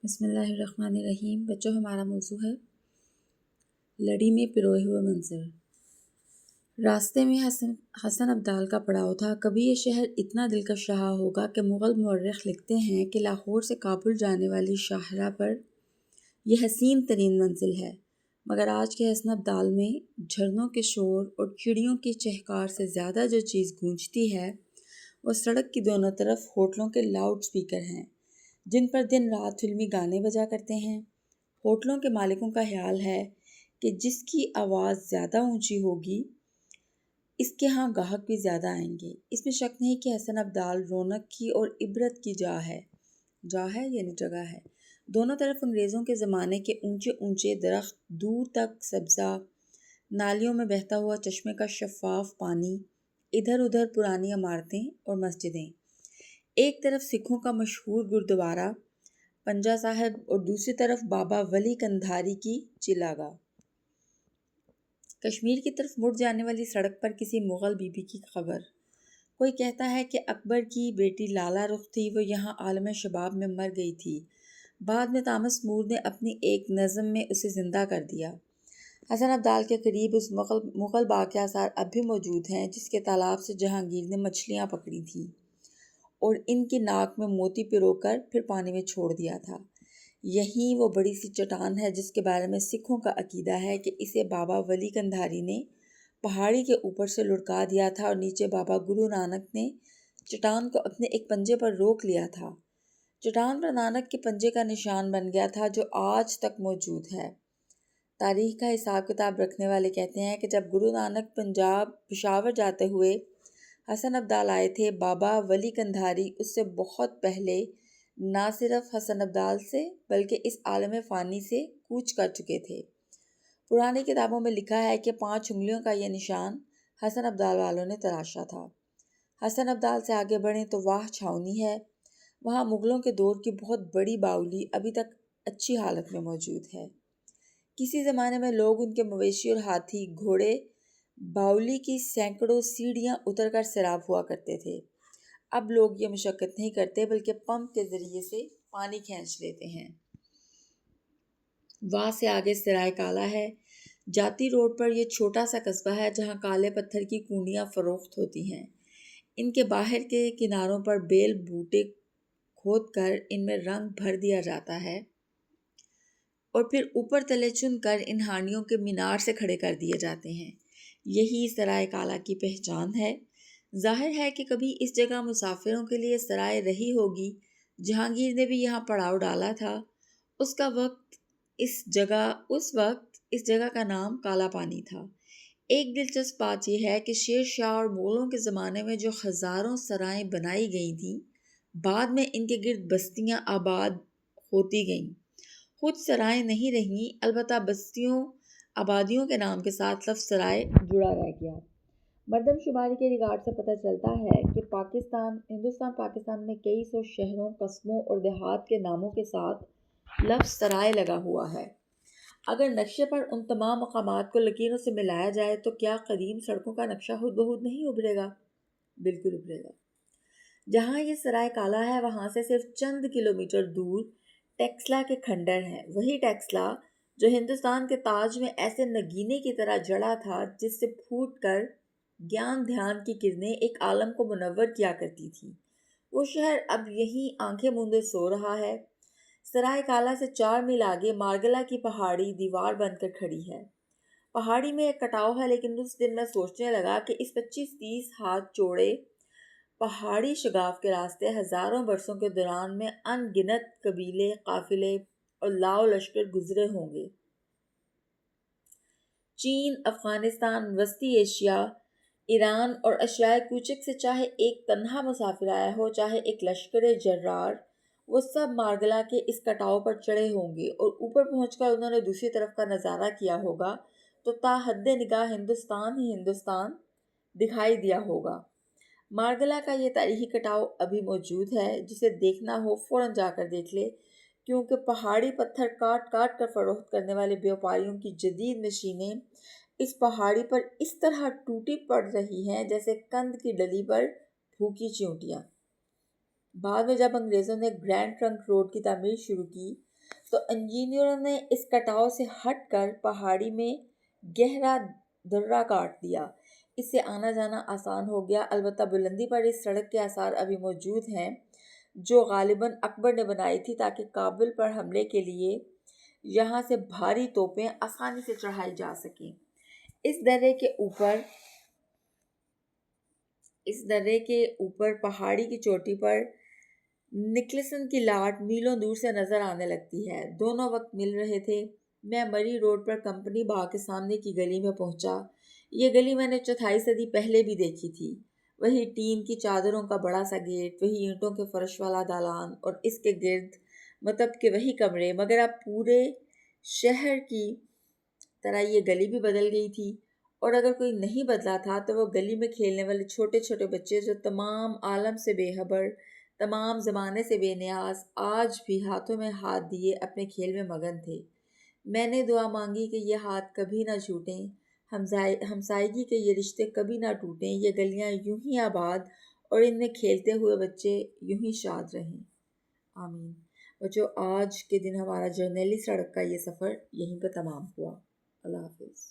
بسم اللہ الرحمن الرحیم۔ بچوں، ہمارا موضوع ہے لڑی میں پروئے ہوئے منظر۔ راستے میں حسن ابدال کا پڑاؤ تھا۔ کبھی یہ شہر اتنا دلکش رہا ہوگا کہ مغل مورخ لکھتے ہیں کہ لاہور سے کابل جانے والی شاہراہ پر یہ حسین ترین منزل ہے، مگر آج کے حسن ابدال میں جھرنوں کے شور اور چڑیوں کی چہکار سے زیادہ جو چیز گونجتی ہے وہ سڑک کی دونوں طرف ہوٹلوں کے لاؤڈ سپیکر ہیں، جن پر دن رات فلمی گانے بجا کرتے ہیں۔ ہوٹلوں کے مالکوں کا خیال ہے کہ جس کی آواز زیادہ اونچی ہوگی اس کے ہاں گاہک بھی زیادہ آئیں گے۔ اس میں شک نہیں کہ حسن ابدال رونق کی اور عبرت کی جا ہے یعنی جگہ ہے۔ دونوں طرف انگریزوں کے زمانے کے اونچے اونچے درخت، دور تک سبزہ، نالیوں میں بہتا ہوا چشمے کا شفاف پانی، ادھر ادھر پرانی عمارتیں اور مسجدیں۔ ایک طرف سکھوں کا مشہور گردوارہ پنجہ صاحب اور دوسری طرف بابا ولی کندھاری کی چلا گاہ۔ کشمیر کی طرف مڑ جانے والی سڑک پر کسی مغل بی بی کی قبر۔ کوئی کہتا ہے کہ اکبر کی بیٹی لالا رخ تھی، وہ یہاں عالم شباب میں مر گئی تھی، بعد میں تامس مور نے اپنی ایک نظم میں اسے زندہ کر دیا۔ حسن ابدال کے قریب اس مغل باغ کے آثار اب بھی موجود ہیں جس کے تالاب سے جہانگیر نے مچھلیاں پکڑی تھیں اور ان کی ناک میں موتی پرو کر پھر پانی میں چھوڑ دیا تھا۔ یہی وہ بڑی سی چٹان ہے جس کے بارے میں سکھوں کا عقیدہ ہے کہ اسے بابا ولی کندھاری نے پہاڑی کے اوپر سے لڑکا دیا تھا اور نیچے بابا گرو نانک نے چٹان کو اپنے ایک پنجے پر روک لیا تھا۔ چٹان پر نانک کے پنجے کا نشان بن گیا تھا جو آج تک موجود ہے۔ تاریخ کا حساب کتاب رکھنے والے کہتے ہیں کہ جب گرو نانک پشاور جاتے ہوئے حسن ابدال آئے تھے، بابا ولی کندھاری اس سے بہت پہلے نہ صرف حسن ابدال سے بلکہ اس عالم فانی سے کوچ کر چکے تھے۔ پرانی کتابوں میں لکھا ہے کہ 5 انگلیوں کا یہ نشان حسن ابدال والوں نے تراشا تھا۔ حسن ابدال سے آگے بڑھیں تو واہ چھاؤنی ہے، وہاں مغلوں کے دور کی بہت بڑی باولی ابھی تک اچھی حالت میں موجود ہے۔ کسی زمانے میں لوگ ان کے مویشی اور ہاتھی گھوڑے باولی کی سینکڑوں سیڑھیاں اتر کر سیراب ہوا کرتے تھے۔ اب لوگ یہ مشقت نہیں کرتے بلکہ پمپ کے ذریعے سے پانی کھینچ لیتے ہیں۔ وہاں سے آگے سرائے کالا ہے۔ جاتی روڈ پر یہ چھوٹا سا قصبہ ہے جہاں کالے پتھر کی کنڈیاں فروخت ہوتی ہیں۔ ان کے باہر کے کناروں پر بیل بوٹے کھود کر ان میں رنگ بھر دیا جاتا ہے اور پھر اوپر تلے چن کر ان ہانڈیوں کے مینار سے کھڑے کر دیے جاتے ہیں۔ یہی سرائے کالا کی پہچان ہے۔ ظاہر ہے کہ کبھی اس جگہ مسافروں کے لیے سرائے رہی ہوگی۔ جہانگیر نے بھی یہاں پڑاؤ ڈالا تھا۔ اس وقت اس جگہ کا نام کالا پانی تھا۔ ایک دلچسپ بات یہ ہے کہ شیر شاہ اور مغلوں کے زمانے میں جو ہزاروں سرائیں بنائی گئی تھیں، بعد میں ان کے گرد بستیاں آباد ہوتی گئیں۔ خود سرائیں نہیں رہیں، البتہ بستیوں آبادیوں کے نام کے ساتھ لفظ سرائے جڑا رہ گیا۔ مردم شماری کے ریکارڈ سے پتہ چلتا ہے کہ ہندوستان پاکستان میں کئی سو شہروں، قصبوں اور دیہات کے ناموں کے ساتھ لفظ سرائے لگا ہوا ہے۔ اگر نقشے پر ان تمام مقامات کو لکیروں سے ملایا جائے تو کیا قدیم سڑکوں کا نقشہ خود بخود نہیں ابھرے گا؟ بالکل ابھرے گا۔ جہاں یہ سرائے کالا ہے وہاں سے صرف چند کلومیٹر دور ٹیکسلا کے کھنڈر ہے۔ وہی ٹیکسلا جو ہندوستان کے تاج میں ایسے نگینے کی طرح جڑا تھا جس سے پھوٹ کر گیان دھیان کی کرنیں ایک عالم کو منور کیا کرتی تھی، وہ شہر اب یہیں آنکھیں موندے سو رہا ہے۔ سرائے کالا سے 4 میل آگے مارگلا کی پہاڑی دیوار بن کر کھڑی ہے۔ پہاڑی میں ایک کٹاؤ ہے، لیکن اس دن میں سوچنے لگا کہ اس 25-30 ہاتھ چوڑے پہاڑی شگاف کے راستے ہزاروں برسوں کے دوران میں ان گنت قبیلے، قافلے اور لاؤ لشکر گزرے ہوں گے۔ چین، افغانستان، وسطی ایشیا، ایران اور اشیائے کوچک سے چاہے ایک تنہا مسافر آیا ہو، چاہے ایک لشکر جرار، وہ سب مارگلا کے اس کٹاؤ پر چڑھے ہوں گے اور اوپر پہنچ کر انہوں نے دوسری طرف کا نظارہ کیا ہوگا تو تا حد نگاہ ہندوستان ہی ہندوستان دکھائی دیا ہوگا۔ مارگلا کا یہ تاریخی کٹاؤ ابھی موجود ہے، جسے دیکھنا ہو فوراً جا کر دیکھ لے، کیونکہ پہاڑی پتھر کاٹ کاٹ کر فروخت کرنے والے بیوپاریوں کی جدید مشینیں اس پہاڑی پر اس طرح ٹوٹی پڑ رہی ہیں جیسے کند کی ڈلی پر بھوکی چیونٹیاں۔ بعد میں جب انگریزوں نے گرینڈ ٹرنک روڈ کی تعمیر شروع کی تو انجینئروں نے اس کٹاؤ سے ہٹ کر پہاڑی میں گہرا درہ کاٹ دیا۔ اس سے آنا جانا آسان ہو گیا، البتہ بلندی پر اس سڑک کے آثار ابھی موجود ہیں جو غالباً اکبر نے بنائی تھی تاکہ کابل پر حملے کے لیے یہاں سے بھاری توپیں آسانی سے چڑھائی جا سکیں۔ اس درے کے اوپر پہاڑی کی چوٹی پر نکلسن کی لاٹ میلوں دور سے نظر آنے لگتی ہے۔ دونوں وقت مل رہے تھے۔ میں مری روڈ پر کمپنی باغ کے سامنے کی گلی میں پہنچا۔ یہ گلی میں نے چوتھائی صدی پہلے بھی دیکھی تھی۔ وہی ٹین کی چادروں کا بڑا سا گیٹ، وہی اینٹوں کے فرش والا دالان اور اس کے گرد مطب کے وہی کمرے، مگر اب پورے شہر کی طرح یہ گلی بھی بدل گئی تھی، اور اگر کوئی نہیں بدلا تھا تو وہ گلی میں کھیلنے والے چھوٹے چھوٹے بچے جو تمام عالم سے بے خبر، تمام زمانے سے بے نیاز، آج بھی ہاتھوں میں ہاتھ دیے اپنے کھیل میں مگن تھے۔ میں نے دعا مانگی کہ یہ ہاتھ کبھی نہ چھوٹیں، ہمسائیگی کے یہ رشتے کبھی نہ ٹوٹیں، یہ گلیاں یوں ہی آباد اور ان میں کھیلتے ہوئے بچے یوں ہی شاد رہیں۔ آمین۔ بچوں، آج کے دن ہمارا جرنیلی سڑک کا یہ سفر یہیں پہ تمام ہوا۔ اللہ حافظ۔